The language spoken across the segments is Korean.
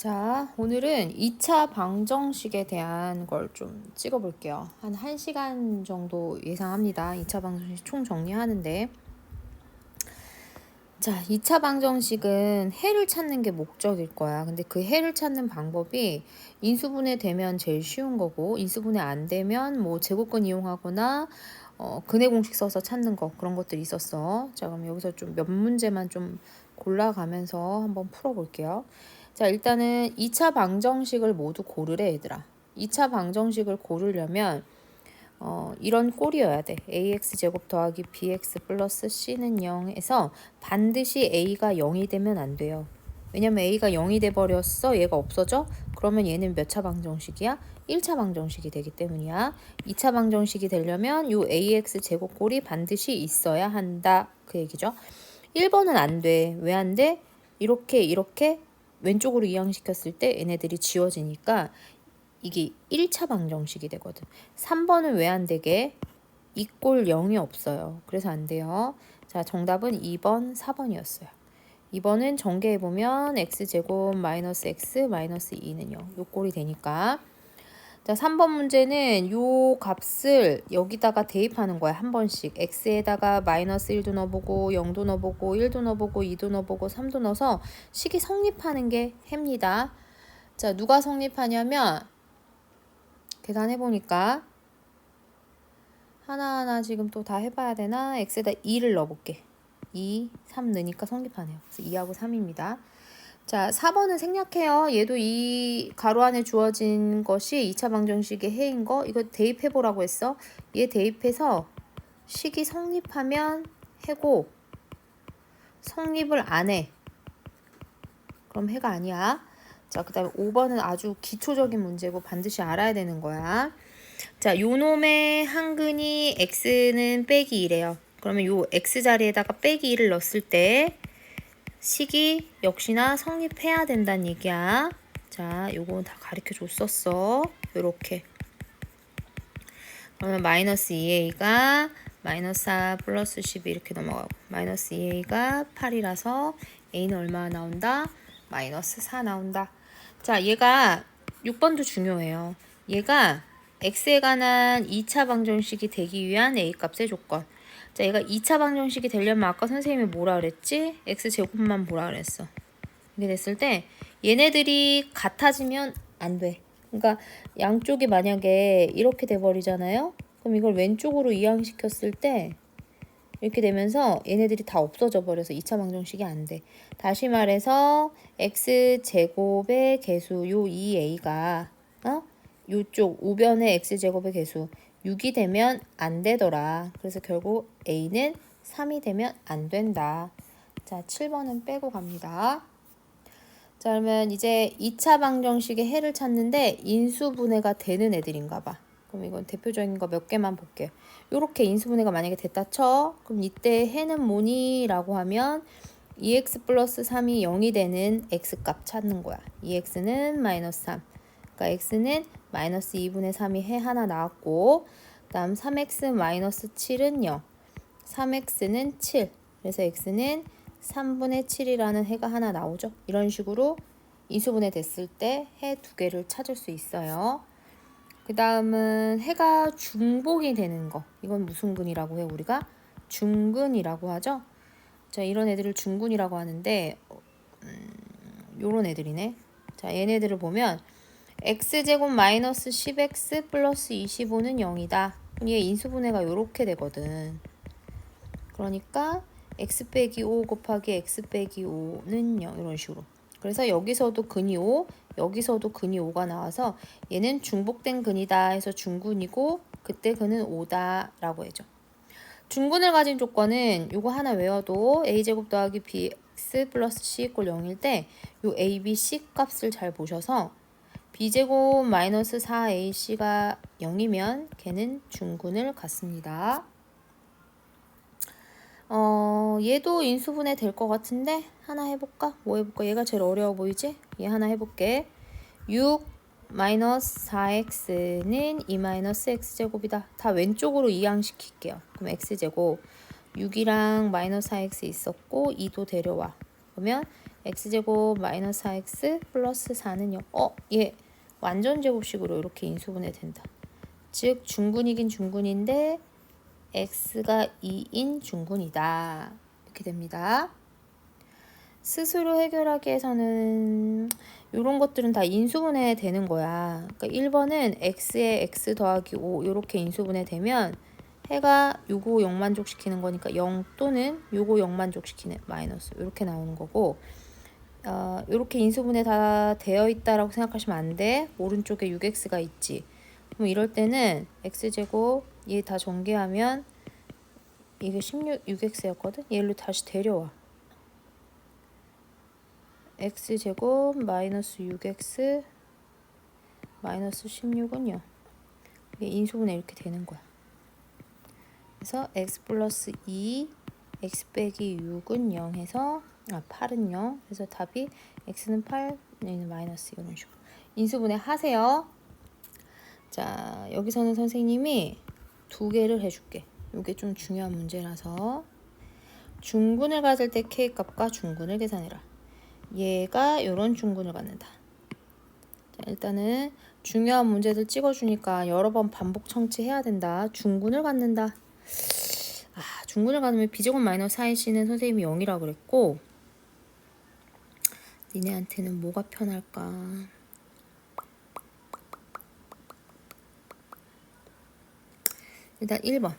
자, 오늘은 2차 방정식에 대한 걸 좀 찍어 볼게요. 한 1시간 정도 예상합니다. 2차 방정식 총 정리하는데. 자, 2차 방정식은 해를 찾는 게 목적일 거야. 근데 그 해를 찾는 방법이 인수분해 되면 제일 쉬운 거고, 인수분해 안 되면 뭐 제곱근 이용하거나 근해 공식 써서 찾는 거, 그런 것들이 있었어. 자, 그럼 여기서 좀 몇 문제만 좀 골라가면서 한번 풀어볼게요. 자, 일단은 2차 방정식을 모두 고르래, 얘들아. 2차 방정식을 고르려면 이런 꼴이어야 돼. ax제곱 더하기 bx 플러스 c는 0에서 반드시 a가 0이 되면 안 돼요. 왜냐면 a가 0이 돼버렸어. 얘가 없어져? 그러면 얘는 몇 차 방정식이야? 1차 방정식이 되기 때문이야. 2차 방정식이 되려면 요 ax제곱 꼴이 반드시 있어야 한다. 그 얘기죠. 1번은 안 돼. 왜 안 돼? 이렇게 왼쪽으로 이항시켰을 때 얘네들이 지워지니까 이게 1차 방정식이 되거든. 3번은 왜 안 되게? 이 꼴 0이 없어요. 그래서 안 돼요. 자, 정답은 2번, 4번이었어요. 2번은 전개해보면 x제곱 마이너스 x 마이너스 2는 0. 요 꼴이 되니까. 자, 3번 문제는 요 값을 여기다가 대입하는 거야. 한 번씩. x에다가 마이너스 1도 넣어보고 0도 넣어보고 1도 넣어보고 2도 넣어보고 3도 넣어서 식이 성립하는 게 해입니다. 자, 누가 성립하냐면 계산해보니까 하나하나 지금 또 다 해봐야 되나? x에다 2를 넣어볼게. 2, 3 넣으니까 성립하네요. 그래서 2하고 3입니다. 자, 4번은 생략해요. 얘도 이 가로 안에 주어진 것이 2차 방정식의 해인 거. 이거 대입해보라고 했어. 얘 대입해서 식이 성립하면 해고, 성립을 안 해. 그럼 해가 아니야. 자, 그 다음에 5번은 아주 기초적인 문제고 반드시 알아야 되는 거야. 자, 요 놈의 한근이 x는 빼기 2래요. 그러면 요 x 자리에다가 빼기 2를 넣었을 때 식이 역시나 성립해야 된다는 얘기야. 자, 요건 다 가르쳐 줬었어. 요렇게. 그러면 마이너스 2a가 마이너스 4 플러스 12 이렇게 넘어가고 마이너스 2a가 8이라서 a는 얼마 나온다? 마이너스 4 나온다. 자, 얘가 6번도 중요해요. 얘가 x에 관한 2차 방정식이 되기 위한 a값의 조건. 자, 얘가 2차 방정식이 되려면 아까 선생님이 뭐라 그랬지? x제곱만 뭐라 그랬어. 이렇게 됐을 때 얘네들이 같아지면 안 돼. 그러니까 양쪽이 만약에 이렇게 돼버리잖아요. 그럼 이걸 왼쪽으로 이항시켰을 때 이렇게 되면서 얘네들이 다 없어져 버려서 2차 방정식이 안 돼. 다시 말해서 x제곱의 개수 요 2a가 요쪽 우변의 x제곱의 개수 6이 되면 안 되더라. 그래서 결국 a는 3이 되면 안 된다. 자, 7번은 빼고 갑니다. 자, 그러면 이제 2차 방정식의 해를 찾는데 인수분해가 되는 애들인가 봐. 그럼 이건 대표적인 거 몇 개만 볼게요. 요렇게 인수분해가 만약에 됐다 쳐. 그럼 이때 해는 뭐니? 라고 하면 2x 플러스 3이 0이 되는 x값 찾는 거야. 2x는 마이너스 3. 그러니까 x는 마이너스 2분의 3이 해 하나 나왔고 그 다음 3x 마이너스 7은 0. 3x는 7. 그래서 x는 3분의 7이라는 해가 하나 나오죠. 이런 식으로 인수분해 됐을 때 해 두 개를 찾을 수 있어요. 그 다음은 해가 중복이 되는 거. 이건 무슨 근이라고 해 우리가? 중근이라고 하죠. 자, 이런 애들을 중근이라고 하는데 요런 애들이네. 자, 얘네들을 보면 x제곱 마이너스 10x 플러스 25는 0이다. 얘 인수분해가 요렇게 되거든. 그러니까 x 빼기 5 곱하기 x 빼기 5는 0 이런 식으로. 그래서 여기서도 근이 5, 여기서도 근이 5가 나와서 얘는 중복된 근이다 해서 중근이고 그때 근은 5다 라고 해줘. 중근을 가진 조건은 요거 하나 외워도 a제곱 더하기 bx 플러스 c 이꼴 0일 때 요 a, b, c 값을 잘 보셔서 b제곱 마이너스 4ac가 0이면 걔는 중근을 갖습니다. 얘도 인수분해 될 것 같은데 하나 해볼까? 뭐 해볼까? 얘가 제일 어려워 보이지? 얘 하나 해볼게. 6 마이너스 4x는 2 마이너스 x제곱이다. 다 왼쪽으로 이항시킬게요. 그럼 x제곱 6이랑 마이너스 4x 있었고 2도 데려와. 그러면 x제곱 마이너스 4x 플러스 4는 0. 얘 완전 제곱식으로 이렇게 인수분해 된다. 즉 중근이긴 중근인데 x가 2인 중근이다. 이렇게 됩니다. 스스로 해결하기에서는 이런 것들은 다 인수분해 되는 거야. 그러니까 1번은 x에 x 더하기 5 이렇게 인수분해 되면 해가 요거 0 만족시키는 거니까 0 또는 요거 0 만족시키는 마이너스 이렇게 나오는 거고, 이렇게 인수분해 다 되어 있다라고 생각하시면 안 돼. 오른쪽에 6x가 있지. 그럼 이럴 때는 x제곱 얘 다 전개하면 이게 6x였거든. 얘를 다시 데려와. x제곱 마이너스 6x 마이너스 16은요. 이게 인수분해 이렇게 되는 거야. 그래서 x 플러스 2 x 빼기 6은 0 해서 8은 0. 그래서 답이 x는 8, 얘는 마이너스 이런 식으로 인수분해 하세요. 자, 여기서는 선생님이 두 개를 해줄게. 이게 좀 중요한 문제라서 중근을 가질 때 k 값과 중근을 계산해라. 얘가 이런 중근을 갖는다. 자, 일단은 중요한 문제들 찍어주니까 여러 번 반복 청취해야 된다. 중근을 갖는다. 중근을 갖으면 b제곱 마이너스 4c는 선생님이 0이라고 그랬고, 니네한테는 뭐가 편할까? 일단 1번.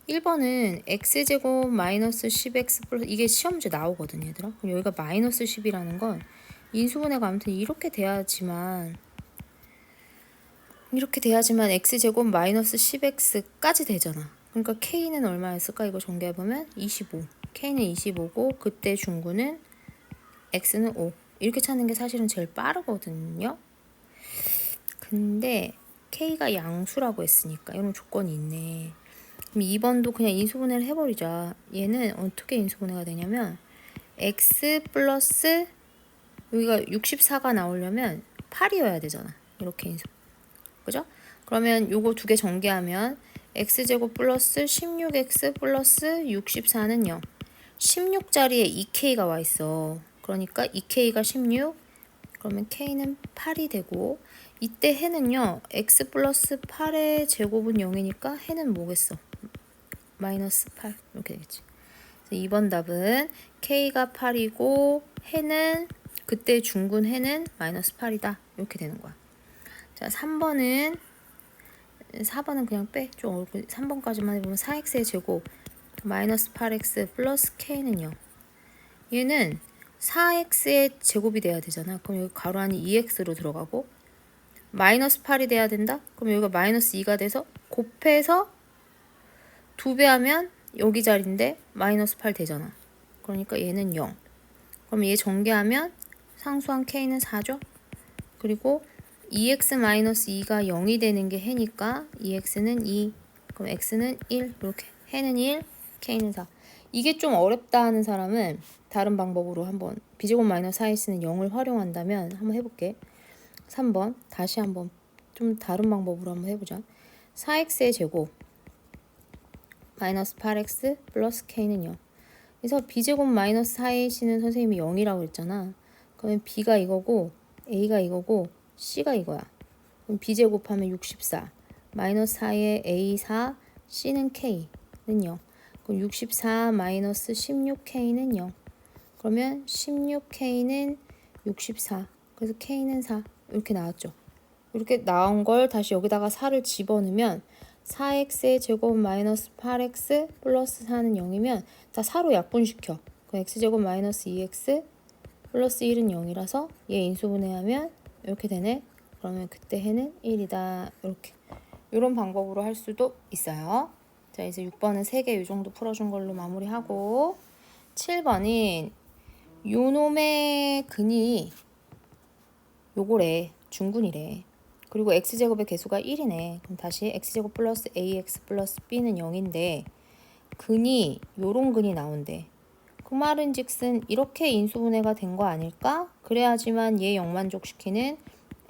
1번은 x제곱 마이너스 10x 플러스, 이게 시험제 나오거든 얘들아. 그럼 여기가 마이너스 10이라는 건 인수분해가 아무튼 이렇게 돼야지만 x제곱 마이너스 10x까지 되잖아. 그러니까 k는 얼마였을까? 이거 전개해보면 25. k는 25고 그때 중근은 x는 5. 이렇게 찾는 게 사실은 제일 빠르거든요. 근데 k가 양수라고 했으니까 이런 조건이 있네. 그럼 2번도 그냥 인수분해를 해버리자. 얘는 어떻게 인수분해가 되냐면 x 플러스 여기가 64가 나오려면 8이어야 되잖아. 이렇게 인수. 그죠? 그러면 요거 두 개 전개하면 x제곱 플러스 16x 플러스 64는 0. 16자리에 2k가 와 있어. 그러니까 2k가 16. 그러면 k는 8이 되고, 이때 해는요 x 플러스 8의 제곱은 0이니까 해는 뭐겠어? 마이너스 8 이렇게 되겠지. 그래서 2번 답은 k가 8이고 해는 그때 중근 해는 마이너스 8이다 이렇게 되는 거야. 자, 4번은 그냥 빼. 좀 어렵고 3번까지만 해보면 4x의 제곱 마이너스 8x 플러스 k는 0. 얘는 4x의 제곱이 돼야 되잖아. 그럼 여기 가로 안이 2x로 들어가고 마이너스 8이 돼야 된다. 그럼 여기가 마이너스 2가 돼서 곱해서 2배 하면 여기 자리인데 마이너스 8 되잖아. 그러니까 얘는 0. 그럼 얘 전개하면 상수한 k는 4죠. 그리고 2x 마이너스 2가 0이 되는 게 해니까 2x는 2. 그럼 x는 1. 이렇게 해는 1, k는 4. 이게 좀 어렵다 하는 사람은 다른 방법으로 한번 b제곱 마이너스 4x는 0을 활용한다면 한번 해볼게. 3번 다시 한번 좀 다른 방법으로 한번 해보자. 4x의 제곱 마이너스 8x 플러스 k는 0. 그래서 b제곱 마이너스 4ac는 선생님이 0이라고 했잖아. 그러면 b가 이거고 a가 이거고 c가 이거야. 그럼 b제곱하면 64 마이너스 4에 a4 c는 k는 0. 그럼 64 마이너스 16k는 0. 그러면 16k는 64. 그래서 k는 4. 이렇게 나왔죠. 이렇게 나온 걸 다시 여기다가 4를 집어넣으면 4x의 제곱 마이너스 8x 플러스 4는 0이면 다 4로 약분시켜. 그럼 x제곱 마이너스 2x 플러스 1은 0이라서 얘 인수분해하면 이렇게 되네. 그러면 그때 해는 1이다. 이렇게. 이런 방법으로 할 수도 있어요. 자, 이제 6번은 3개 이 정도 풀어준 걸로 마무리하고 7번인 요놈의 근이 요거래. 중근이래. 그리고 x제곱의 개수가 1이네. 그럼 다시 x제곱 플러스 ax 플러스 b는 0인데 근이 요런 근이 나온대. 그 말은 즉슨 이렇게 인수분해가 된 거 아닐까? 그래야지만 얘 0만족시키는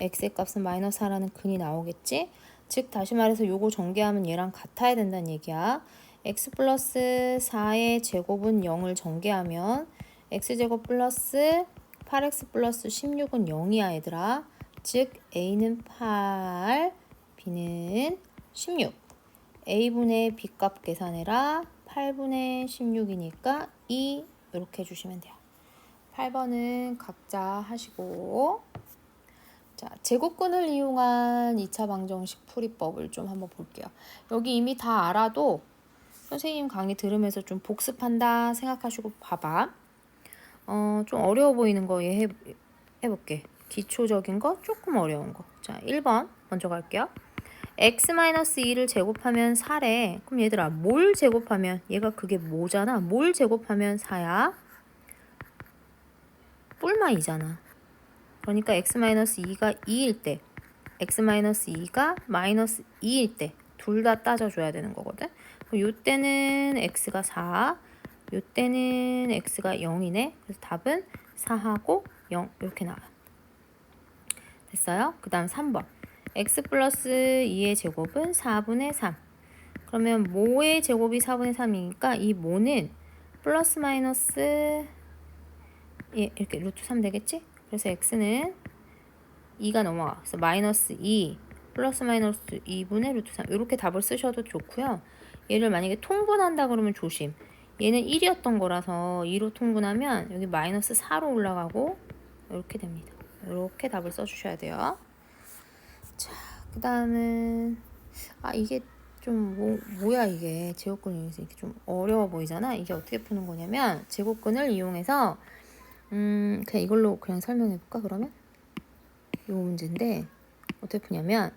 x의 값은 마이너스 4라는 근이 나오겠지? 즉 다시 말해서 요거 전개하면 얘랑 같아야 된다는 얘기야. x 플러스 4의 제곱은 0을 전개하면 x제곱 플러스 8x 플러스 16은 0이야 얘들아. 즉 a는 8, b는 16. a분의 b값 계산해라. 8분의 16이니까 2 이렇게 해주시면 돼요. 8번은 각자 하시고, 자, 제곱근을 이용한 2차 방정식 풀이법을 좀 한번 볼게요. 여기 이미 다 알아도 선생님 강의 들으면서 좀 복습한다 생각하시고 봐봐. 좀 어려워 보이는 거 해볼게. 기초적인 거, 조금 어려운 거. 자, 1번 먼저 갈게요. x-2를 제곱하면 4래. 그럼 얘들아, 뭘 제곱하면, 얘가 그게 뭐잖아? 뭘 제곱하면 4야? 뿔마이잖아. 그러니까 x-2가 2일 때, x-2가 마이너스 2일 때, 둘 다 따져줘야 되는 거거든. 그럼 요때는 x가 4, 요때는 x가 0이네. 그래서 답은 4하고 0 이렇게 나와요. 됐어요? 그 다음 3번. x 플러스 2의 제곱은 4분의 3. 그러면 모의 제곱이 4분의 3이니까 이 모는 플러스 마이너스 이렇게 루트 3 되겠지? 그래서 x는 2가 넘어가. 그래서 마이너스 2 플러스 마이너스 2분의 루트 3 이렇게 답을 쓰셔도 좋고요. 얘를 만약에 통분한다 그러면 조심. 얘는 1이었던 거라서 2로 통분하면 여기 마이너스 4로 올라가고 이렇게 됩니다. 이렇게 답을 써주셔야 돼요. 자, 그 다음은 이게 좀 뭐야 이게 제곱근을 이용해서 이렇게 좀 어려워 보이잖아. 이게 어떻게 푸는 거냐면 제곱근을 이용해서 그냥 이걸로 그냥 설명해 볼까 그러면? 이 문제인데 어떻게 푸냐면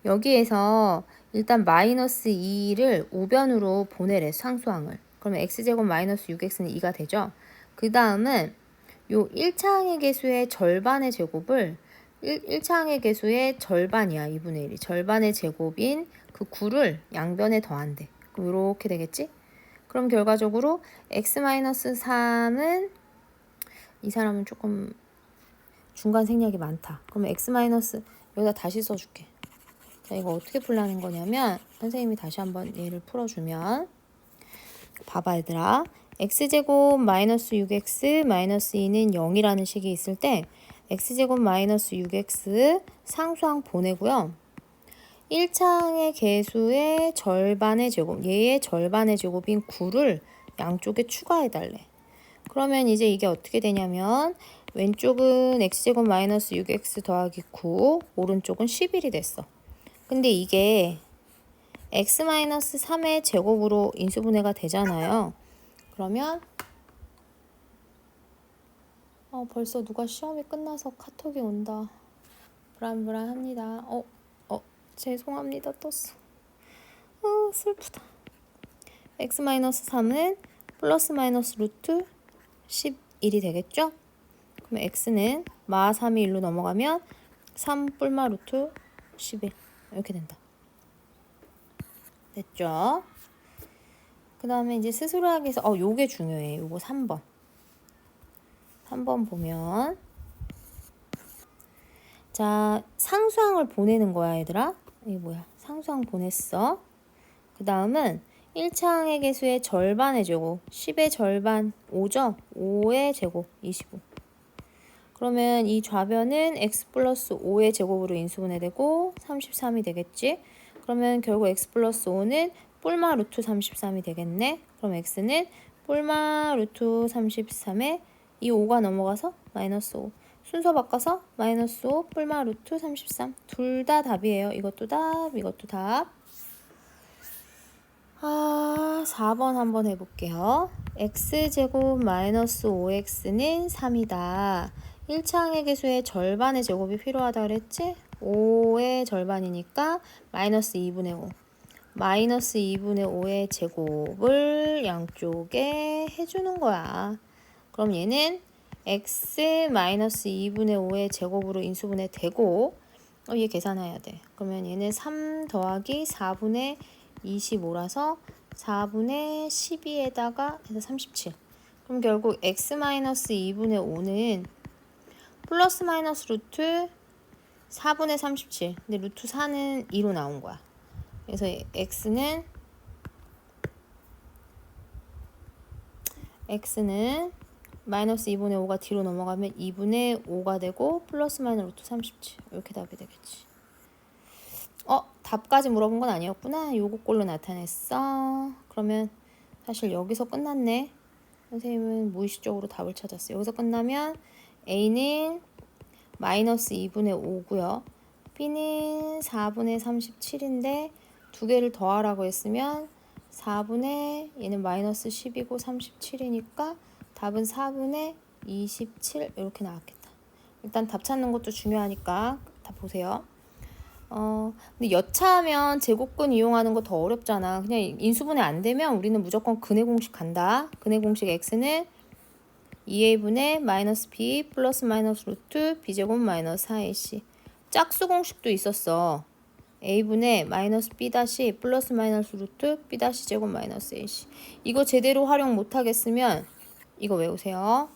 여기에서 일단 마이너스 2를 우변으로 보내래 상수항을. 그러면 x제곱 마이너스 6x는 2가 되죠. 그 다음은 요 1차항의 개수의 절반의 제곱을 1차항의 개수의 절반이야. 2분의 1이. 절반의 제곱인 그 9를 양변에 더한대. 그럼 이렇게 되겠지? 그럼 결과적으로 x-3은 이 사람은 조금 중간 생략이 많다. 그러면 여기다 다시 써줄게. 자, 이거 어떻게 풀라는 거냐면 선생님이 다시 한번 얘를 풀어주면 봐봐 얘들아. x제곱 마이너스 6x 마이너스 2는 0이라는 식이 있을 때 x제곱 마이너스 6x 상수항 보내고요. 1차항의 개수의 절반의 제곱, 얘의 절반의 제곱인 9를 양쪽에 추가해달래. 그러면 이제 이게 어떻게 되냐면 왼쪽은 x제곱 마이너스 6x 더하기 9, 오른쪽은 11이 됐어. 근데 이게 x-3의 제곱으로 인수분해가 되잖아요. 그러면 벌써 누가 시험이 끝나서 카톡이 온다. 불안불안합니다. 죄송합니다. 떴어. 슬프다. x-3은 플러스 마이너스 루트 11이 되겠죠? 그러면 x는 마 3이 1로 넘어가면 3 뿔마 루트 11 이렇게 된다. 됐죠? 그 다음에 이제 스스로하기에서 요게 중요해. 요거 3번. 3번 보면 자, 상수항을 보내는 거야, 얘들아. 이게 뭐야? 상수항 보냈어. 그 다음은 1차항의 개수의 절반의 제곱. 10의 절반 5죠? 5의 제곱 25. 그러면 이 좌변은 x 플러스 5의 제곱으로 인수분해되고 33이 되겠지? 그러면 결국 x 플러스 5는 뿔마 루트 33이 되겠네. 그럼 x는 뿔마 루트 33에 이 5가 넘어가서 마이너스 5. 순서 바꿔서 마이너스 5 뿔마 루트 33. 둘 다 답이에요. 이것도 답, 이것도 답. 4번 한번 해볼게요. x제곱 마이너스 5x는 3이다. 1차항의 개수의 절반의 제곱이 필요하다 그랬지? 5의 절반이니까 마이너스 2분의 5. 마이너스 2분의 5의 제곱을 양쪽에 해주는 거야. 그럼 얘는 x 마이너스 2분의 5의 제곱으로 인수분해 되고 얘 계산해야 돼. 그러면 얘는 3 더하기 4분의 25라서 4분의 12에다가 해서 37. 그럼 결국 x 마이너스 2분의 5는 플러스 마이너스 루트 4분의 37. 근데 루트 4는 2로 나온 거야. 그래서 x는 마이너스 2분의 5가 뒤로 넘어가면 2분의 5가 되고 플러스 마이너스 루트 37 이렇게 답이 되겠지. 답까지 물어본 건 아니었구나. 요거 꼴로 나타냈어. 그러면 사실 여기서 끝났네. 선생님은 무의식적으로 답을 찾았어요. 여기서 끝나면 A는 마이너스 2분의 5고요. B는 4분의 37인데 두 개를 더하라고 했으면 4분의 얘는 마이너스 10이고 37이니까 답은 4분의 27 이렇게 나왔겠다. 일단 답 찾는 것도 중요하니까 다 보세요. 근데 여차하면 제곱근 이용하는 거 더 어렵잖아. 그냥 인수분해 안 되면 우리는 무조건 근의 공식 간다. 근의 공식 x는 2a분의 마이너스 b 플러스 마이너스 루트 b제곱 마이너스 4ac. 짝수 공식도 있었어. a분의 마이너스 b 다시 플러스 마이너스 루트 b 다시 제곱 마이너스 ac. 이거 제대로 활용 못하겠으면 이거 외우세요.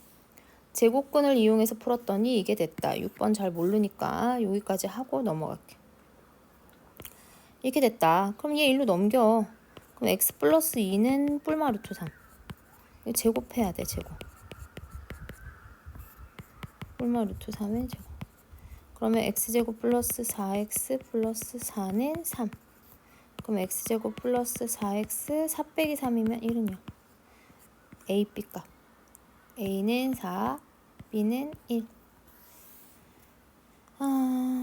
제곱근을 이용해서 풀었더니 이게 됐다. 6번 잘 모르니까 여기까지 하고 넘어갈게. 이렇게 됐다. 그럼 얘 일로 넘겨. 그럼 x 플러스 2는 뿔마 루트 3. 이거 제곱해야 돼, 제곱. 뿔마 루트 3의 제곱. 그러면 x제곱 플러스 4x 플러스 4는 3. 그럼 x제곱 플러스 4x 4 빼기 3이면 1은요. a, b 값. a는 4, b는 1.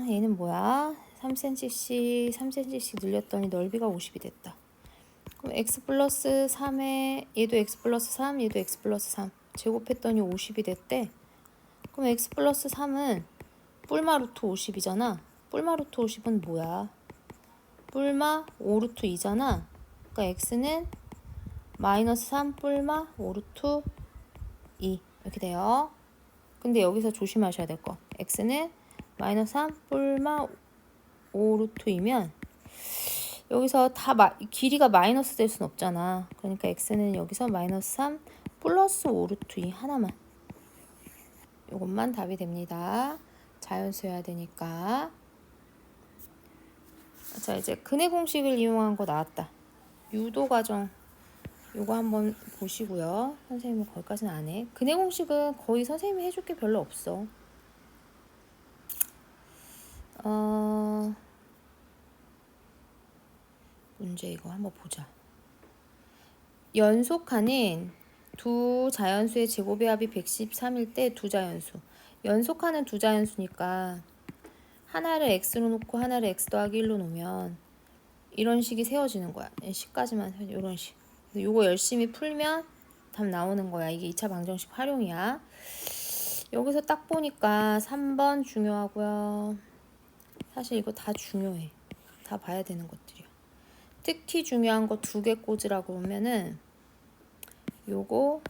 얘는 뭐야? 3cm씩 늘렸더니 넓이가 50이 됐다. 그럼 x 플러스 3에 얘도 x 플러스 3, 얘도 x 플러스 3 제곱했더니 50이 됐대. 그럼 x 플러스 3은 뿔마 루트 50이잖아. 뿔마 루트 50은 뭐야? 뿔마 5 루트 2잖아. 그러니까 x는 마이너스 3 뿔마 5 루트 2 이렇게 돼요. 근데 여기서 조심하셔야 될 거. x는 마이너스 3 뿔마 5 루트 2면 여기서 다 길이가 마이너스 될 순 없잖아. 그러니까 x는 여기서 마이너스 3 플러스 5 루트 2 하나만. 이것만 답이 됩니다. 자연수여야 되니까. 자, 이제 근의 공식을 이용한 거 나왔다. 유도 과정 요거 한번 보시고요. 선생님은 거기까지는 안 해. 근의 공식은 거의 선생님이 해줄 게 별로 없어. 문제 이거 한번 보자. 연속하는 두 자연수의 제곱의 합이 113일 때 두 자연수. 연속하는 두 자연수니까 하나를 x로 놓고 하나를 x 더하기 1로 놓으면 이런 식이 세워지는 거야. 10까지만 이런 식. 요거 열심히 풀면 답 나오는 거야. 이게 2차 방정식 활용이야. 여기서 딱 보니까 3번 중요하고요. 사실 이거 다 중요해. 다 봐야 되는 것들이야. 특히 중요한 거 2개 꽂으라고 하면은 요거.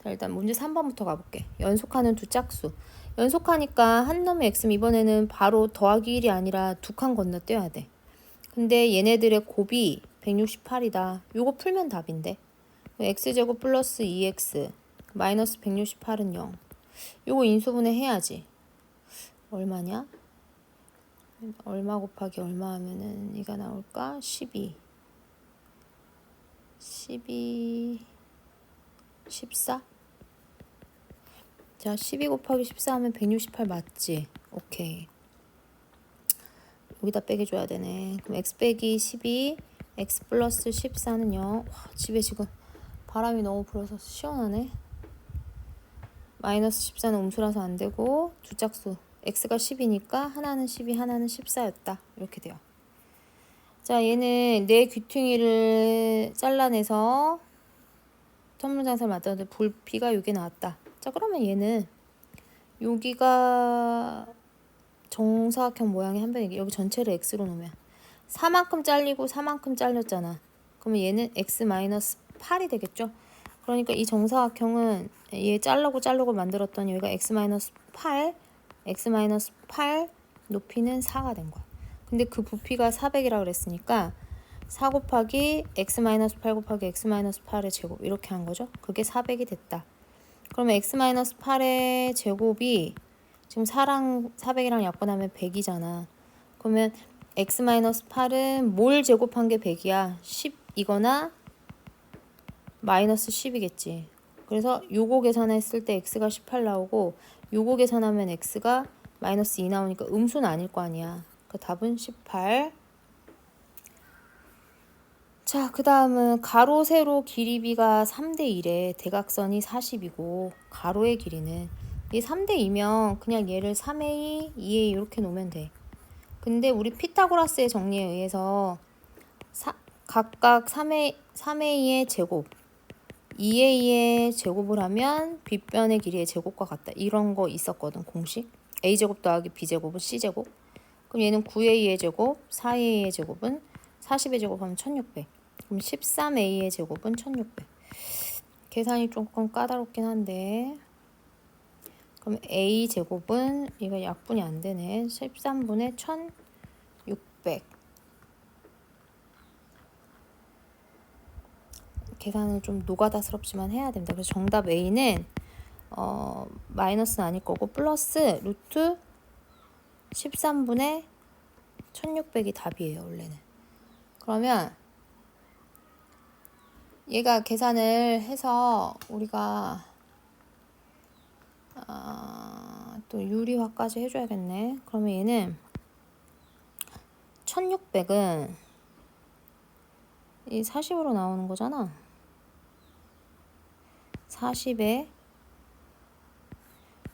자, 일단 문제 3번부터 가볼게. 연속하는 두 짝수. 연속하니까 한 놈의 x면 이번에는 바로 더하기 1이 아니라 두 칸 건너뛰어야 돼. 근데 얘네들의 곱이 168이다. 요거 풀면 답인데. x제곱 플러스 2x 마이너스 168은 0. 요거 인수분해 해야지. 얼마냐? 얼마 곱하기 얼마 하면은 이가 나올까? 12 14? 자, 12 곱하기 14 하면 168 맞지? 오케이. 여기다 빼기줘야 되네. 그럼 x 빼기 12 x 플러스 14는 0. 와, 집에 지금 바람이 너무 불어서 시원하네. 마이너스 14는 음수라서 안 되고 두 짝수 x가 10이니까 하나는 12 하나는 14였다. 이렇게 돼요. 자, 얘는 내 귀퉁이를 잘라내서 천문장사를 만들었는데 불피가 여기 나왔다. 자, 그러면 얘는 여기가 정사각형 모양의 한 변이기. 여기 전체를 x로 놓으면 4만큼 잘리고 4만큼 잘렸잖아. 그러면 얘는 x-8이 되겠죠. 그러니까 이 정사각형은 얘 자르고 만들었더니 여기가 x-8 높이는 4가 된 거야. 근데 그 부피가 400이라고 그랬으니까 4 곱하기 x-8 곱하기 x-8의 제곱 이렇게 한 거죠. 그게 400이 됐다. 그러면 x-8의 제곱이 지금 400이랑 약분하면 100이잖아. 그러면 x-8은 뭘 제곱한 게 100이야? 10이거나 마이너스 10이겠지. 그래서 요거 계산했을 때 x가 18 나오고 요거 계산하면 x가 마이너스 2 나오니까 음수는 아닐 거 아니야. 그 답은 18. 자, 그 다음은 가로, 세로 길이비가 3대 1에 대각선이 40이고 가로의 길이는 이 3대 2면 그냥 얘를 3a, 2a 이렇게 놓으면 돼. 근데 우리 피타고라스의 정리에 의해서 각각 3a의 제곱, 2a의 제곱을 하면 빗변의 길이의 제곱과 같다. 이런 거 있었거든, 공식. a제곱 더하기 b제곱은 c제곱. 그럼 얘는 9a의 제곱, 4a의 제곱은 40의 제곱하면 1600. 그럼 13a의 제곱은 1600. 계산이 조금 까다롭긴 한데 그럼 a 제곱은 이거 약분이 안 되네. 13분의 1600. 계산을 좀 노가다스럽지만 해야 됩니다. 그래서 정답 a는 마이너스는 아닐 거고 플러스 루트 13분의 1600이 답이에요, 원래는. 그러면 얘가 계산을 해서 우리가 또 유리화까지 해줘야겠네. 그러면 얘는 1600은 이 40으로 나오는 거잖아. 40에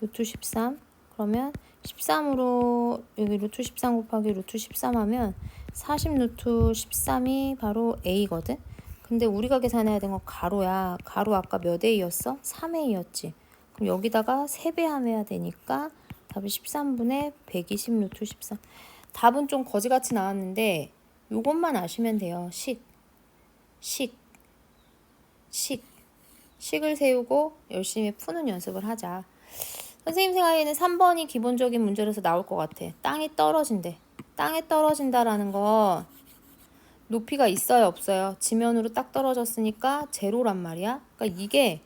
루트 13. 그러면 13으로 여기 루트 13 곱하기 루트 13 하면 40 루트 13이 바로 a거든. 근데 우리가 계산해야 되는 건 가로야. 가로 아까 몇 a였어? 3a였지. 그럼 여기다가 3배 함해야 되니까 답이 13분의 120 루트 13. 답은 좀 거지같이 나왔는데 요것만 아시면 돼요. 식을 세우고 열심히 푸는 연습을 하자. 선생님 생각에는 3번이 기본적인 문제로서 나올 것 같아. 땅이 떨어진대. 땅에 떨어진다라는 거 높이가 있어요, 없어요? 지면으로 딱 떨어졌으니까 제로란 말이야. 그러니까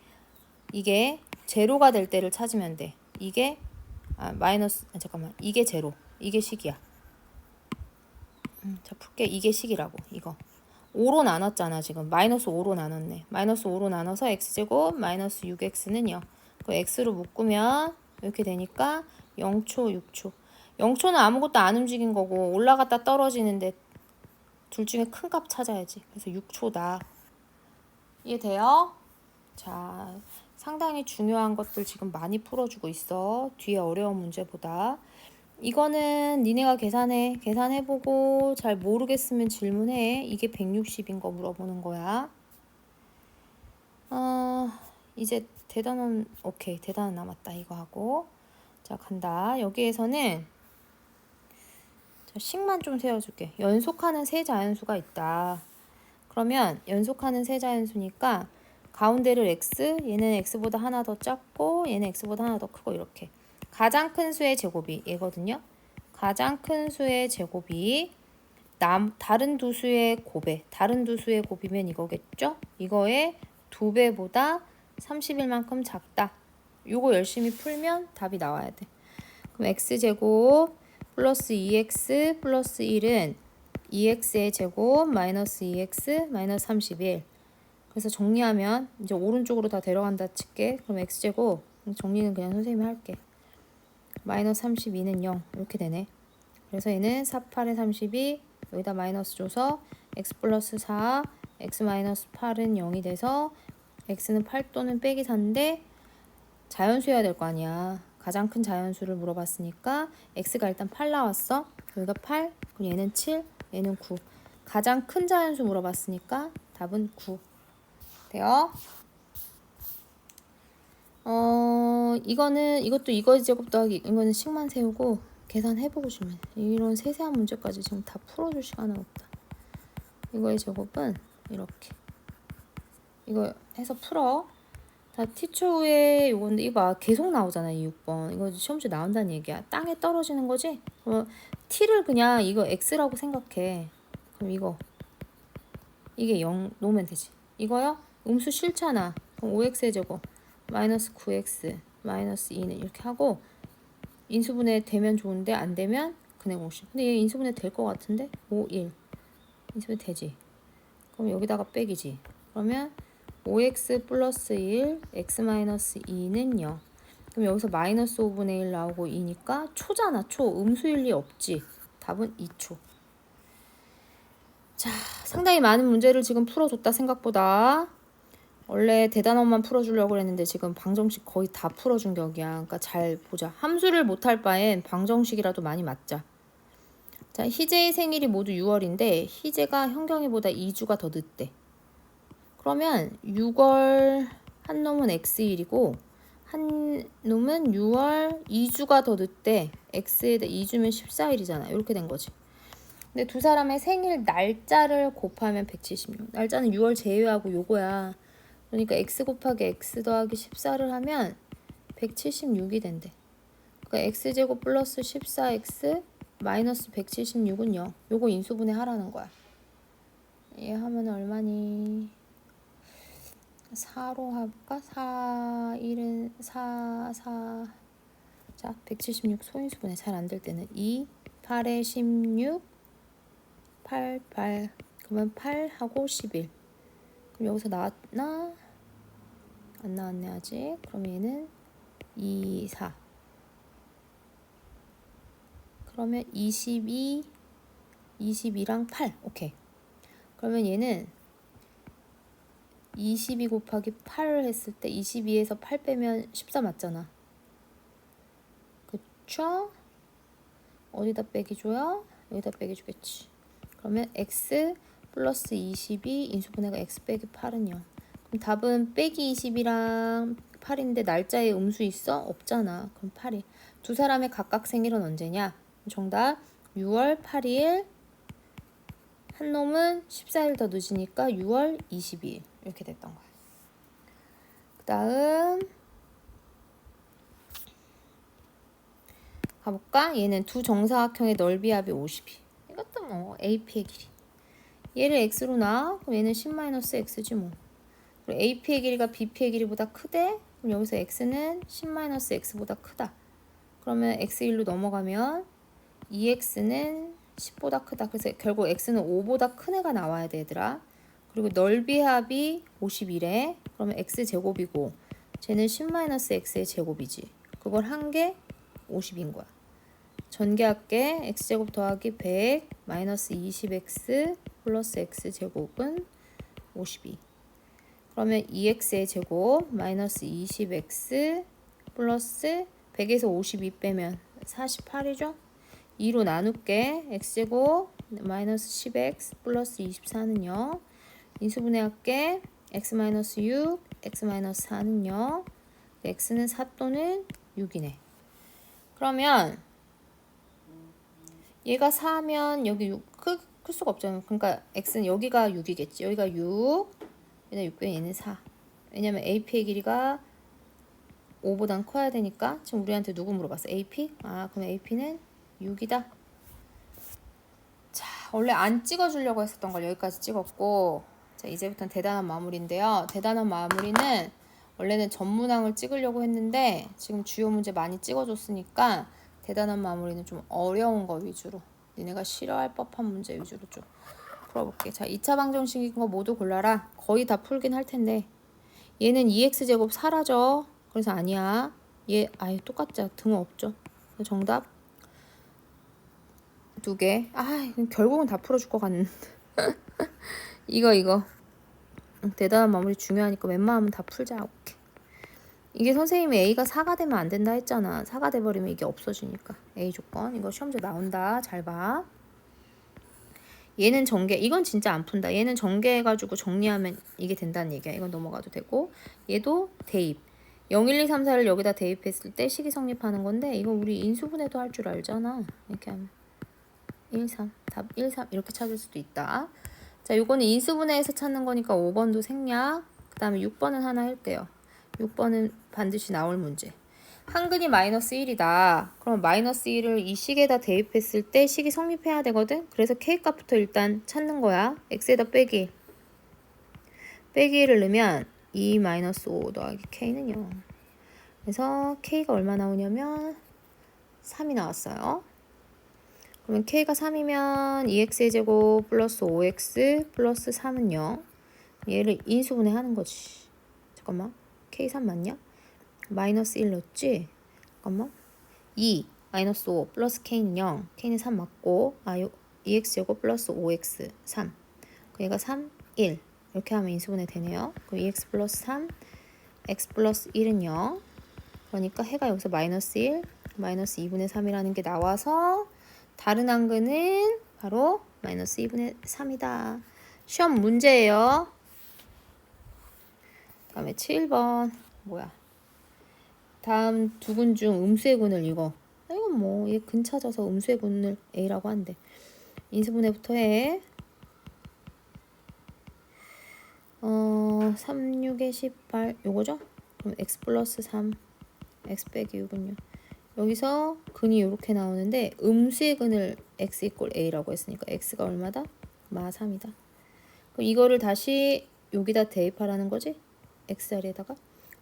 이게 제로가 될 때를 찾으면 돼. 이게 이게 제로. 이게 식이야. 자, 풀게. 이게 식이라고. 이거. 5로 나눴잖아, 지금. 마이너스 5로 나눴네. 마이너스 5로 나눠서 x제곱 마이너스 6x는 0. 그 x로 묶으면 이렇게 되니까 0초, 6초. 0초는 아무것도 안 움직인 거고 올라갔다 떨어지는데 둘 중에 큰 값 찾아야지. 그래서 6초다. 이해돼요? 자, 상당히 중요한 것들 지금 많이 풀어주고 있어. 뒤에 어려운 문제보다. 이거는 니네가 계산해보고 잘 모르겠으면 질문해. 이게 160인 거 물어보는 거야. 이제 대단원, 오케이. 대단원 남았다. 이거 하고. 자, 간다. 여기에서는 자, 식만 좀 세워줄게. 연속하는 세 자연수가 있다. 그러면 연속하는 세 자연수니까 가운데를 x, 얘는 x보다 하나 더 작고 얘는 x보다 하나 더 크고 이렇게. 가장 큰 수의 제곱이 얘거든요. 가장 큰 수의 제곱이 다른 두 수의 곱에, 다른 두 수의 곱이면 이거겠죠? 이거의 2배보다 31만큼 작다. 요거 열심히 풀면 답이 나와야 돼. 그럼 x제곱 플러스 2x 플러스 1은 2x의 제곱 마이너스 2x 마이너스 31. 그래서 정리하면 이제 오른쪽으로 다 데려간다 칠게. 그럼 x제곱 정리는 그냥 선생님이 할게. 마이너스 32는 0 이렇게 되네. 그래서 얘는 48에 32 여기다 마이너스 줘서 x 플러스 4 x 마이너스 8은 0이 돼서 x는 8 또는 빼기 4인데 자연수여야 될 거 아니야. 가장 큰 자연수를 물어봤으니까 x가 일단 8 나왔어. 여기가 8 그럼 얘는 7 얘는 9. 가장 큰 자연수 물어봤으니까 답은 9 돼요. 이것도 이거 제곱 더하기 이거는 식만 세우고 계산해보고 싶으면 이런 세세한 문제까지 지금 다 풀어줄 시간은 없다. 이거의 제곱은 이렇게 이거 해서 풀어. 다 티초 후에 요건데 이거 봐 계속 나오잖아. 이 6번 이거 시험지 나온다는 얘기야. 땅에 떨어지는 거지? 그럼 t를 그냥 이거 x라고 생각해. 그럼 이게 0 놓으면 되지. 이거요? 음수 싫잖아. 그럼 5x의 제곱 마이너스 9x 마이너스 2는 이렇게 하고 인수분해 되면 좋은데 안 되면 그냥 50. 근데 얘 인수분해 될 것 같은데 5, 1 인수분해 되지. 그럼 여기다가 빼기지. 그러면 5x 플러스 1, x 마이너스 2는 0. 그럼 여기서 마이너스 5분의 1 나오고 2니까 초잖아. 초. 음수일 리 없지. 답은 2초. 자, 상당히 많은 문제를 지금 풀어줬다 생각보다. 원래 대단원만 풀어주려고 했는데 지금 방정식 거의 다 풀어준 격이야. 그러니까 잘 보자. 함수를 못할 바엔 방정식이라도 많이 맞자. 자, 희재의 생일이 모두 6월인데 희재가 현경이보다 2주가 더 늦대. 그러면 6월 한 놈은 X일이고 한 놈은 6월 2주가 더 늦대. X에다 2주면 14일이잖아. 이렇게 된 거지. 근데 두 사람의 생일 날짜를 곱하면 176. 날짜는 6월 제외하고 요거야. 그러니까 X 곱하기 X 더하기 14를 하면 176이 된대. 그러니까 X제곱 플러스 14X 마이너스 176은 0. 요거 인수분해 하라는 거야. 얘 하면 얼마니? 4로 할까? 4, 1은 4. 자, 176 소인수분해 잘 안 될 때는 2, 8에 16, 8. 그러면 8하고 11. 그럼 여기서 나왔나? 안 나왔네 아직. 그럼 얘는 2, 4. 그러면 22, 22랑 8. 오케이. 그러면 얘는 22 곱하기 8을 했을 때 22에서 8 빼면 14 맞잖아. 그쵸? 어디다 빼기 줘요? 여기다 빼기 주겠지. 그러면 x 플러스 22 인수분해가 x 빼기 8은 0. 그럼 답은 빼기 20이랑 8인데 날짜에 음수 있어? 없잖아. 그럼 8이. 두 사람의 각각 생일은 언제냐? 정답 6월 8일. 한 놈은 14일 더 늦으니까 6월 22일. 이렇게 됐던 거야. 그 다음 가볼까? 얘는 두 정사각형의 넓이합이 50이. 이것도 뭐 AP의 길이. 얘를 x로 놔. 그럼 얘는 10-x지 뭐. 그리고 AP의 길이가 BP의 길이보다 크대. 그럼 여기서 x는 10-x보다 크다. 그러면 x1로 넘어가면 2x는 10보다 크다. 그래서 결국 x는 5보다 큰 애가 나와야 돼 얘들아. 그리고 넓이합이 51에 그러면 x제곱이고 쟤는 10-x의 제곱이지. 그걸 한 게 50인 거야. 전개할게. x제곱 더하기 100 마이너스 20x 플러스 x제곱은 52. 그러면 2x의 제곱 마이너스 20x 플러스 100에서 52 빼면 48이죠. 2로 나눌게. x제곱 마이너스 10x 플러스 24는 0. 인수분해할게. x 마이너스 6 x 마이너스 4는 0. x는 4 또는 6이네. 그러면 얘가 4면 여기 6 클 수가 없잖아. 그러니까 x는 여기가 6이겠지. 여기가 6 얘는 6 빼면 얘는 4. 왜냐면 AP의 길이가 5보단 커야 되니까. 지금 우리한테 누구 물어봤어? AP? 아, 그럼 AP는 6이다. 자, 원래 안 찍어주려고 했었던 걸 여기까지 찍었고, 자, 이제부터는 대단한 마무리인데요. 대단한 마무리는 원래는 전문항을 찍으려고 했는데 지금 주요 문제 많이 찍어줬으니까 대단한 마무리는 좀 어려운 거 위주로, 니네가 싫어할 법한 문제 위주로 좀 풀어볼게. 자, 2차 방정식인 거 모두 골라라. 거의 다 풀긴 할 텐데 얘는 2x제곱 사라져. 그래서 아니야. 얘 아예 똑같죠. 등 없죠. 정답 2개. 아, 결국은 다 풀어줄 것 같는데. 이거 대단한 마무리 중요하니까 웬만하면 다 풀자. 오케이. 이게 선생님이 A가 4가 되면 안 된다 했잖아. 4가 돼버리면 이게 없어지니까. A 조건. 이거 시험제 나온다. 잘 봐. 얘는 전개. 이건 진짜 안 푼다. 얘는 전개해가지고 정리하면 이게 된다는 얘기야. 이건 넘어가도 되고. 얘도 대입. 0, 1, 2, 3, 4를 여기다 대입했을 때 식이 성립하는 건데 이거 우리 인수분해도 할 줄 알잖아. 이렇게 하면 1, 3. 답 1, 3 이렇게 찾을 수도 있다. 자, 요거는 인수분해에서 찾는 거니까 5번도 생략. 그 다음에 6번은 하나 할게요. 6번은 반드시 나올 문제. 한근이 마이너스 1이다. 그럼 마이너스 1을 이 식에다 대입했을 때 식이 성립해야 되거든. 그래서 K값부터 일단 찾는 거야. X에다 빼기. 빼기 1을 넣으면 2 마이너스 5 더하기 K는 0. 그래서 K가 얼마 나오냐면 3이 나왔어요. 그러면 K가 3이면 2x의 제곱 플러스 5x 플러스 3은 0. 얘를 인수분해 하는 거지. 잠깐만. K3 맞냐? 마이너스 1 넣었지? 잠깐만. 2 마이너스 5 플러스 K는 0. K는 3 맞고 2x제곱 플러스 5x 3. 얘가 3, 1 이렇게 하면 인수분해 되네요. 그럼 2x 플러스 3 x 플러스 1은 0. 그러니까 해가 여기서 마이너스 1 마이너스 2분의 3이라는 게 나와서 다른 한근은 바로 마이너스 2분의 3이다. 시험 문제예요. 다음에 7번 뭐야? 다음 두 근 중 음수의 근을 이거. 이건 뭐 얘 근 찾아서 음수의 근을 A라고 한대. 인수분해부터 해. 3, 6에 18 요거죠? 그럼 x 플러스 3 x 빼기 6은요. 여기서 근이 이렇게 나오는데 음수의 근을 x 이꼴 a라고 했으니까 x가 얼마다? 마 3이다. 그럼 이거를 다시 여기다 대입하라는 거지? x 자리에다가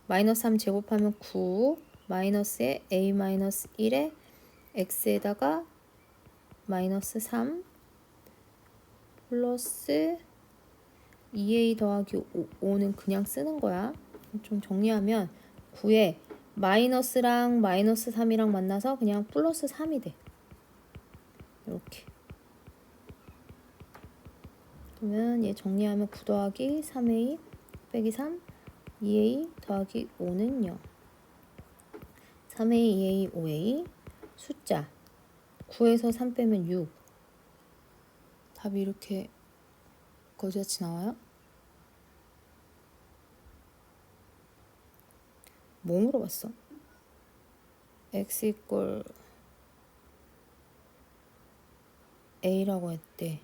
마이너스 3 제곱하면 9 마이너스에 a 마이너스 1에 x에다가 마이너스 3 플러스 2a 더하기 5는 그냥 쓰는 거야. 좀 정리하면 9에 마이너스랑 마이너스 3이랑 만나서 그냥 플러스 3이 돼. 이렇게. 그러면 얘 정리하면 9 더하기 3a 빼기 3 2a 더하기 5는 0. 3a, 2a, 5a 숫자 9에서 3 빼면 6. 답이 이렇게 거지같이 나와요? 뭐 물어봤어? x 이꼴 a라고 했대.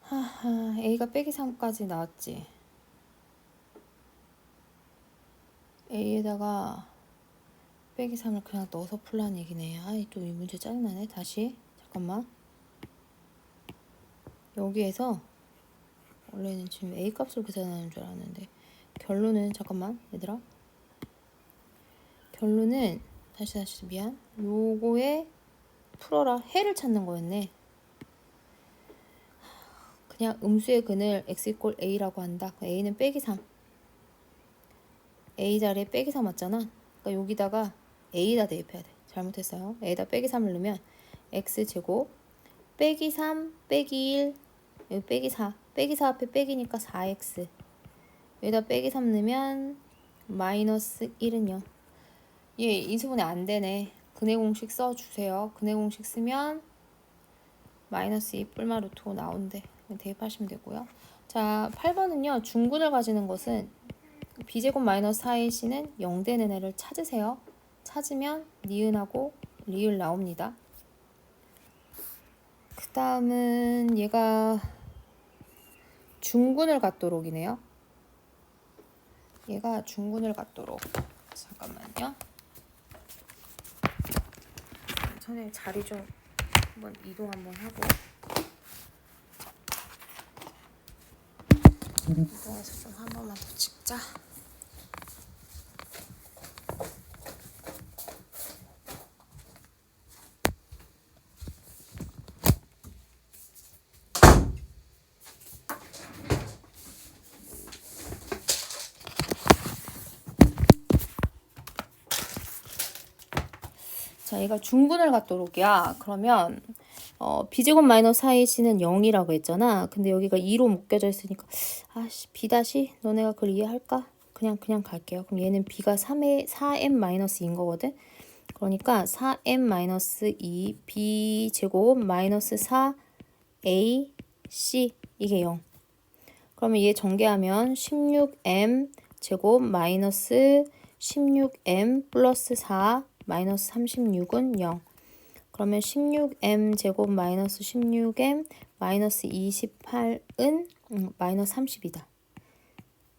하하, a가 빼기 3까지 나왔지. a에다가 빼기 3을 그냥 넣어서 풀라는 얘기네. 아이, 또 이 문제 짜증나네. 다시 잠깐만. 여기에서 원래는 지금 a 값을 계산하는 줄 알았는데 결론은 잠깐만 얘들아. 결론은 다시 미안. 요거에 풀어라. 해를 찾는 거였네. 그냥 음수의 근을 x 이꼴 a라고 한다. a는 빼기 3. a 자리에 빼기 3 맞잖아. 그러니까 여기다가 a다 대입해야 돼. 잘못했어요. a에다 빼기 3을 넣으면 x제곱 빼기 3 빼기 1 여기 빼기 4 빼기 4 앞에 빼기니까 4x 여기다 빼기 3 넣으면 마이너스 1은 0. 얘 인수분해 안 되네. 근해 공식 써주세요. 근해 공식 쓰면 마이너스 2 뿔마 루트 5 나온대. 대입하시면 되고요. 자, 8번은요. 중근을 가지는 것은 b제곱 마이너스 4ac는 0 되는 애를 찾으세요. 찾으면 니은하고 리을 나옵니다. 그 다음은 얘가 중근을 갖도록이네요. 얘가 중근을 갖도록. 잠깐만요. 선생님 자리 좀 한번 이동 한번 하고 이동해서 좀 한 번만 더 찍자. 자, 얘가 중근을 갖도록이야. 그러면 b제곱 마이너스 4ac는 0이라고 했잖아. 근데 여기가 2로 묶여져 있으니까 아씨 b 다시 너네가 그걸 이해할까? 그냥 갈게요. 그럼 얘는 b가 4m 마이너스 2인 거거든. 그러니까 4m 마이너스 2 b제곱 마이너스 4ac 이게 0. 그러면 얘 전개하면 16m 제곱 마이너스 16m 플러스 4 마이너스 36은 0. 그러면 16m 제곱 마이너스 16m 마이너스 28은 마이너스 30이다.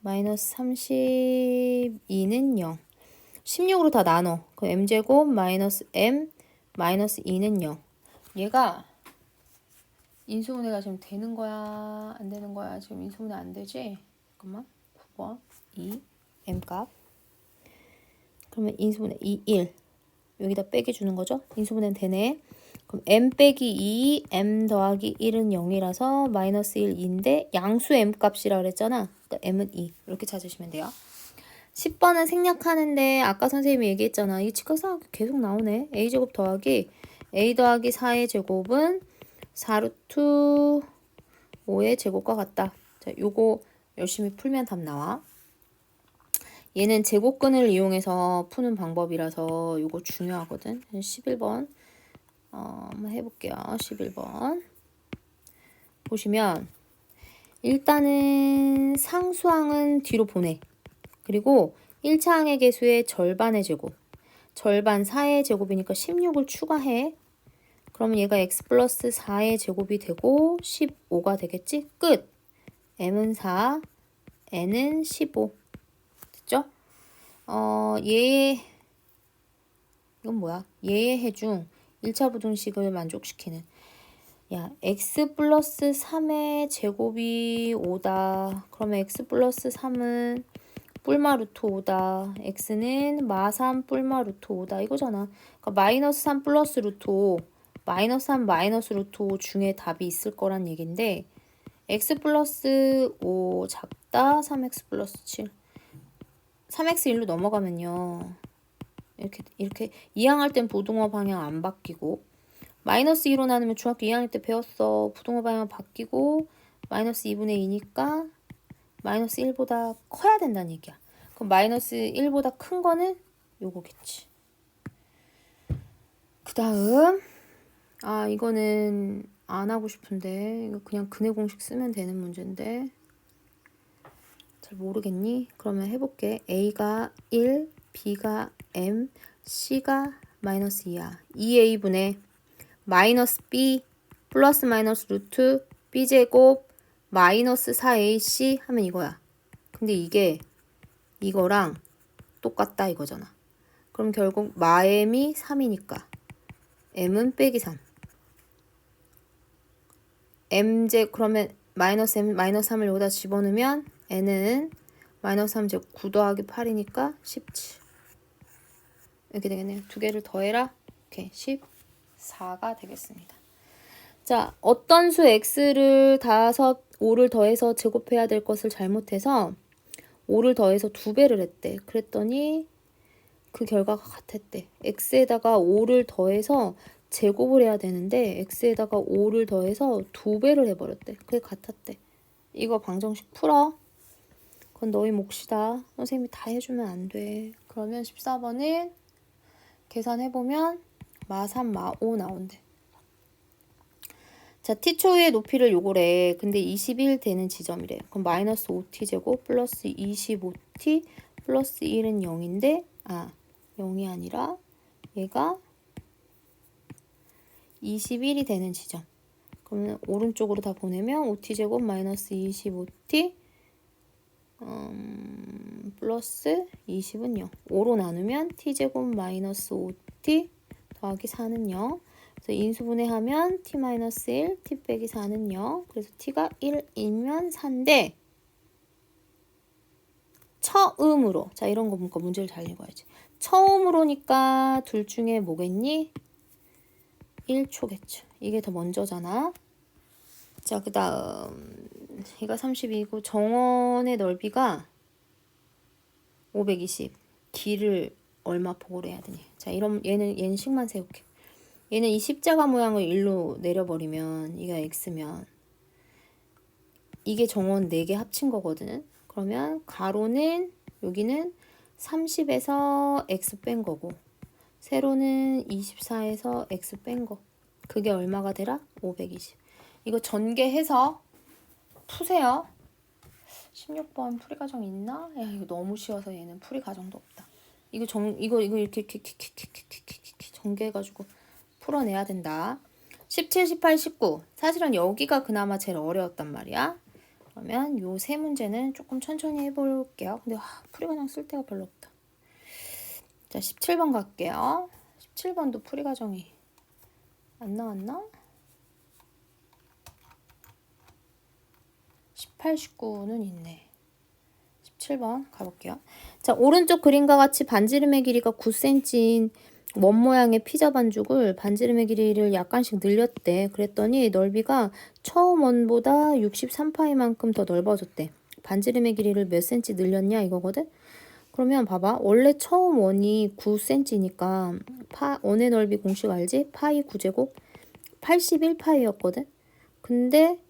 마이너스 32는 0. 16으로 다 나눠. 그럼 m제곱 마이너스 m 마이너스 2는 0. 얘가 인수분해가 지금 되는 거야? 안 되는 거야? 지금 인수분해 안 되지? 잠깐만. 9번 2 m값. 그러면 인수분해 2, 1. 여기다 빼기 주는 거죠? 인수분해는 되네. 그럼 m 빼기 2, m 더하기 1은 0이라서 마이너스 1, 2인데 양수 m 값이라 그랬잖아. 그러니까 m은 2. 이렇게 찾으시면 돼요. 10번은 생략하는데 아까 선생님이 얘기했잖아. 이 직각삼각형 계속 나오네. a제곱 더하기 a 더하기 4의 제곱은 4루트 5의 제곱과 같다. 자, 요거 열심히 풀면 답 나와. 얘는 제곱근을 이용해서 푸는 방법이라서 요거 중요하거든. 11번 한번 해볼게요. 11번 보시면 일단은 상수항은 뒤로 보내. 그리고 1차 항의 개수의 절반의 제곱. 절반 4의 제곱이니까 16을 추가해. 그러면 얘가 x 플러스 4의 제곱이 되고 15가 되겠지? 끝! m은 4, n은 15. 됐죠? 얘의 이건 뭐야? 얘의 해중 1차 부등식을 만족시키는 야, x 플러스 3의 제곱이 5다. 그러면 x 플러스 3은 뿔마 루트 5다. x는 마3 뿔마 루트 5다. 이거잖아. 그러니까 마이너스 3 플러스 루트 5, 마이너스 3 마이너스 루트 5 중에 답이 있을 거란 얘긴데 x 플러스 5 작다. 3x 플러스 7. 3x 1로 넘어가면요. 이렇게 2항 땐 부등호 방향 안 바뀌고 마이너스 2로 나누면 중학교 2학년 때 배웠어. 부등호 방향 바뀌고 마이너스 2분의 2니까 마이너스 1보다 커야 된다는 얘기야. 그럼 마이너스 1보다 큰 거는 요거겠지. 그 다음 이거는 안 하고 싶은데 이거 그냥 근해 공식 쓰면 되는 문제인데 잘 모르겠니? 그러면 해볼게. A가 1, B가 M, C가 마이너스 2야. 2A분의 마이너스 B 플러스 마이너스 루트 B제곱 마이너스 4AC 하면 이거야. 근데 이게 이거랑 똑같다 이거잖아. 그럼 결국 마M이 3이니까 M은 빼기 3. 그러면 마이너스 M 마이너스 3을 여기다 집어넣으면 N은 마이너스 3 제곱 9 더하기 8이니까 17. 이렇게 되겠네요. 두 개를 더해라. 오케이. 14가 되겠습니다. 자, 어떤 수 x를 5를 더해서 제곱해야 될 것을 잘못해서 5를 더해서 2배를 했대. 그랬더니 그 결과가 같았대. x에다가 5를 더해서 제곱을 해야 되는데 x에다가 5를 더해서 2배를 해버렸대. 그게 같았대. 이거 방정식 풀어. 그건 너희 몫이다. 선생님이 다 해주면 안 돼. 그러면 14번은 계산해보면 마3, 마5 나온대. 자, t초의 높이를 요거래. 근데 21 되는 지점이래. 그럼 마이너스 5t제곱 플러스 25t 플러스 1은 0인데 0이 아니라 얘가 21이 되는 지점. 그러면 오른쪽으로 다 보내면 5t제곱 마이너스 25t 플러스 20은 0. 5로 나누면 t제곱 마이너스 5t 더하기 4는 0. 그래서 인수분해하면 t-1, t 빼기 4는 0. 그래서 t가 1이면 4인데 처음으로 자 이런 거 보니까 문제를 잘 읽어야지. 처음으로니까 둘 중에 뭐겠니? 1초겠죠. 이게 더 먼저잖아. 자, 그 다음 얘가 32고 정원의 넓이가 520. 길을 얼마 보고를 해야 되니? 자, 이런 얘는 식만 세울게. 얘는 이 십자가 모양을 일로 내려버리면 이게 x면 이게 정원 4개 합친 거거든. 그러면 가로는 여기는 30에서 x 뺀 거고 세로는 24에서 x 뺀 거. 그게 얼마가 되라? 520. 이거 전개해서 푸세요. 16번 풀이 과정 있나? 야, 이거 너무 쉬워서 얘는 풀이 과정도 없다. 이거 이렇게 전개해가지고 풀어내야 된다. 17, 18, 19. 사실은 여기가 그나마 제일 어려웠단 말이야. 그러면 요 세 문제는 조금 천천히 해볼게요. 근데 풀이 과정 쓸 데가 별로 없다. 자, 17번 갈게요. 17번도 풀이 과정이 안 나왔나? 18, 19는 있네. 17번 가볼게요. 자, 오른쪽 그림과 같이 반지름의 길이가 9cm인 원 모양의 피자 반죽을 반지름의 길이를 약간씩 늘렸대. 그랬더니 넓이가 처음 원보다 63파이만큼 더 넓어졌대. 반지름의 길이를 몇 cm 늘렸냐 이거거든. 그러면 봐봐. 원래 처음 원이 9cm니까 원의 넓이 공식 알지? 파이 9제곱 81파이였거든. 근데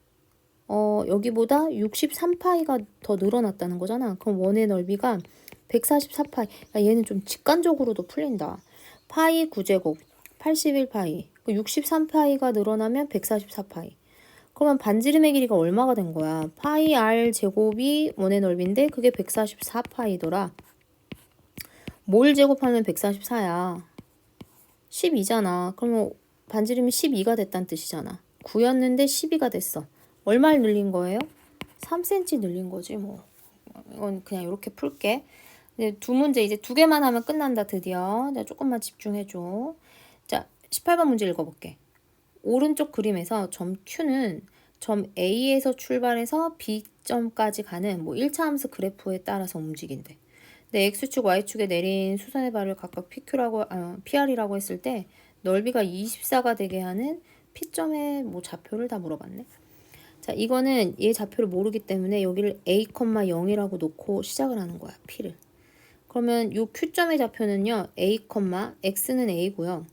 여기보다 63파이가 더 늘어났다는 거잖아. 그럼 원의 넓이가 144파이. 야, 얘는 좀 직관적으로도 풀린다. 파이 9제곱 81파이 63파이가 늘어나면 144파이. 그러면 반지름의 길이가 얼마가 된 거야? 파이 r 제곱이 원의 넓이인데 그게 144파이더라. 뭘 제곱하면 144야? 12잖아. 그러면 반지름이 12가 됐다는 뜻이잖아. 9였는데 12가 됐어. 얼마를 늘린 거예요? 3cm 늘린 거지 뭐. 이건 그냥 이렇게 풀게. 이제 두 문제 이제 두 개만 하면 끝난다 드디어. 자, 조금만 집중해줘. 자, 18번 문제 읽어볼게. 오른쪽 그림에서 점 Q는 점 A에서 출발해서 B점까지 가는 뭐 1차 함수 그래프에 따라서 움직인대. 근데 X축, Y축에 내린 수선의 발을 각각 PR이라고 했을 때 넓이가 24가 되게 하는 P점의 뭐 좌표를 다 물어봤네. 자, 이거는 얘 좌표를 모르기 때문에 여기를 A, 0이라고 놓고 시작을 하는 거야, P를. 그러면 요 Q점의 좌표는요, A, X는 A고요.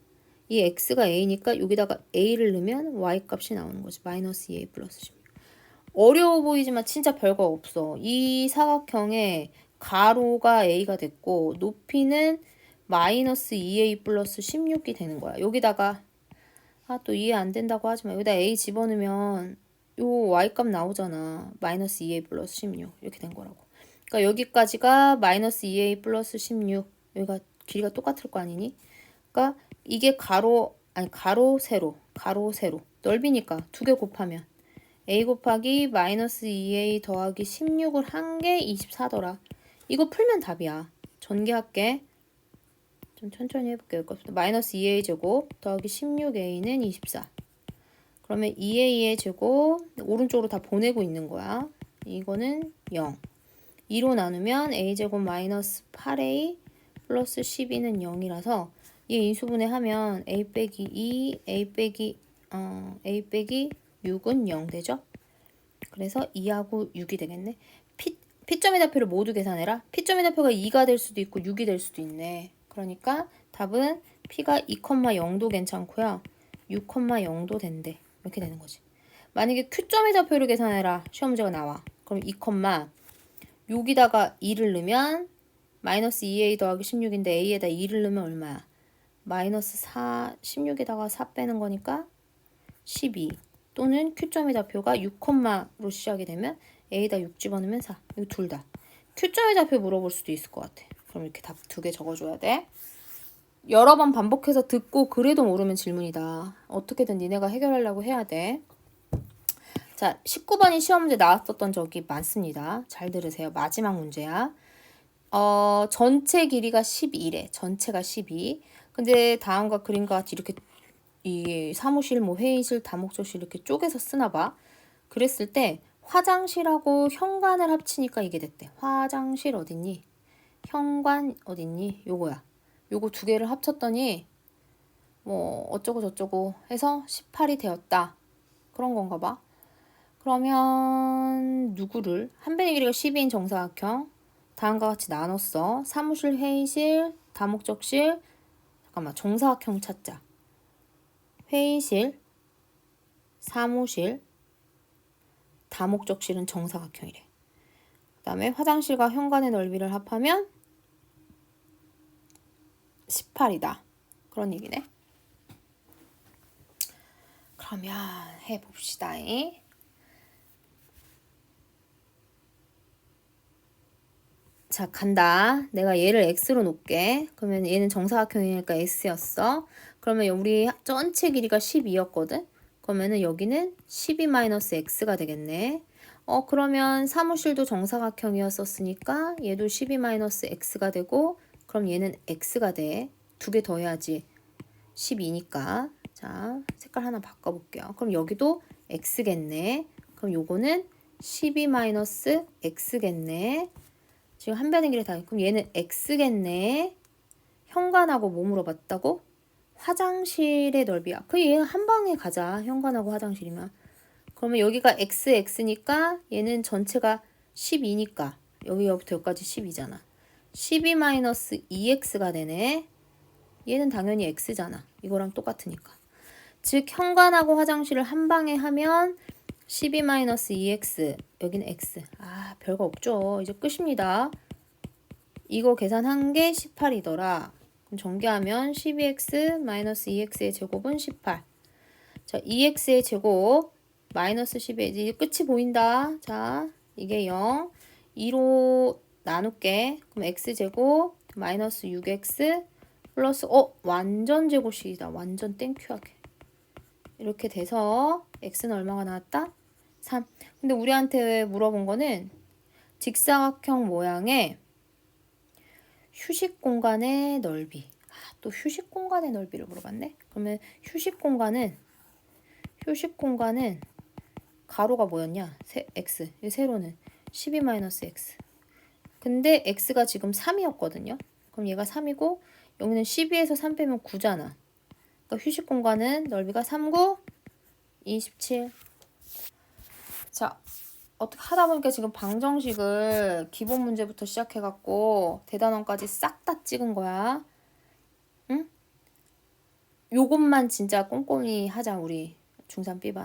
이 X가 A니까 여기다가 A를 넣으면 Y 값이 나오는 거지. 마이너스 2A 플러스 16. 어려워 보이지만 진짜 별거 없어. 이 사각형의 가로가 A가 됐고 높이는 마이너스 2A 플러스 16이 되는 거야. 여기다가 또 이해 안 된다고 하지만 여기다 A 집어넣으면 요 Y 값 나오잖아. 마이너스 2A 플러스 16 이렇게 된 거라고. 그러니까 여기까지가 마이너스 2A 플러스 16 여기가 길이가 똑같을 거 아니니? 그러니까 이게 가로 세로 넓이니까 두 개 곱하면 A 곱하기 마이너스 2A 더하기 16을 한 게 24더라. 이거 풀면 답이야. 전개할게. 좀 천천히 해볼게요. 마이너스 2A 제곱 더하기 16A는 24. 그러면 2A의 제곱 오른쪽으로 다 보내고 있는 거야. 이거는 0. 2로 나누면 A제곱 마이너스 8A 플러스 12는 0이라서 얘 인수분해 하면 A 빼기 2, A 빼기 6은 0 되죠? 그래서 2하고 6이 되겠네. P점의 좌표를 모두 계산해라. P점의 좌표가 2가 될 수도 있고 6이 될 수도 있네. 그러니까 답은 P가 2,0도 괜찮고요. 6,0도 된대. 이렇게 되는 거지. 만약에 Q점의 좌표를 계산해라. 시험 문제가 나와. 그럼 2, 여기다가 2를 넣으면 마이너스 2A 더하기 16인데 A에다 2를 넣으면 얼마야? 마이너스 4, 16에다가 4 빼는 거니까 12 또는 Q점의 좌표가 6,로 시작이 되면 A에다 6 집어넣으면 4 이거 둘 다 Q점의 좌표 물어볼 수도 있을 것 같아. 그럼 이렇게 답 두 개 적어줘야 돼. 여러 번 반복해서 듣고 그래도 모르면 질문이다. 어떻게든 니네가 해결하려고 해야 돼. 자, 19번이 시험 문제 나왔었던 적이 많습니다. 잘 들으세요. 마지막 문제야. 전체 길이가 12래. 전체가 12. 근데 다음과 그림과 같이 이렇게 이 사무실, 뭐 회의실, 다목적실 이렇게 쪼개서 쓰나 봐. 그랬을 때 화장실하고 현관을 합치니까 이게 됐대. 화장실 어딨니? 현관 어딨니? 요거야. 요거 두 개를 합쳤더니 뭐 어쩌고 저쩌고 해서 18이 되었다. 그런 건가 봐. 그러면 누구를 한 변의 길이가 12인 정사각형 다음과 같이 나눴어. 사무실, 회의실, 다목적실 잠깐만 정사각형 찾자. 회의실, 사무실, 다목적실은 정사각형이래. 그 다음에 화장실과 현관의 넓이를 합하면 18이다. 그런 얘기네. 그러면 해봅시다. 자, 간다. 내가 얘를 x로 놓을게. 그러면 얘는 정사각형이니까 x였어. 그러면 우리 전체 길이가 12였거든. 그러면은 여기는 12-x가 되겠네. 그러면 사무실도 정사각형이었었으니까 얘도 12-x가 되고 그럼 얘는 x가 돼. 두 개 더해야지. 12니까. 자, 색깔 하나 바꿔볼게요. 그럼 여기도 x겠네. 그럼 요거는 12-x겠네. 지금 한 변의 길이 다. 그럼 얘는 x겠네. 현관하고 뭐 물어봤다고? 화장실의 넓이야. 그 얘 한 방에 가자. 현관하고 화장실이면. 그러면 여기가 x니까 얘는 전체가 12니까 여기부터 여기까지 12잖아. 12-2x가 되네. 얘는 당연히 x잖아. 이거랑 똑같으니까. 즉 현관하고 화장실을 한 방에 하면 12-2x 여기는 x. 아 별거 없죠. 이제 끝입니다. 이거 계산한 게 18이더라. 그럼 전개하면 12x-2x의 제곱은 18. 자 2x의 제곱 마이너스 10에 이제 끝이 보인다. 자 이게 0. 2로 나눌게. 그럼 x제곱 마이너스 6x 플러스 완전 제곱식이다. 완전 땡큐하게. 이렇게 돼서 x는 얼마가 나왔다? 3. 근데 우리한테 물어본 거는 직사각형 모양의 휴식 공간의 넓이. 또 휴식 공간의 넓이를 물어봤네. 그러면 휴식 공간은 가로가 뭐였냐? x. 세로는 12-x. 근데 x가 지금 3이었거든요. 그럼 얘가 3이고 여기는 12에서 3 빼면 9잖아. 그러니까 휴식 공간은 넓이가 3, 9, 27. 자, 어떻게 하다 보니까 지금 방정식을 기본 문제부터 시작해갖고 대단원까지 싹 다 찍은 거야. 응? 요것만 진짜 꼼꼼히 하자 우리 중3 B반.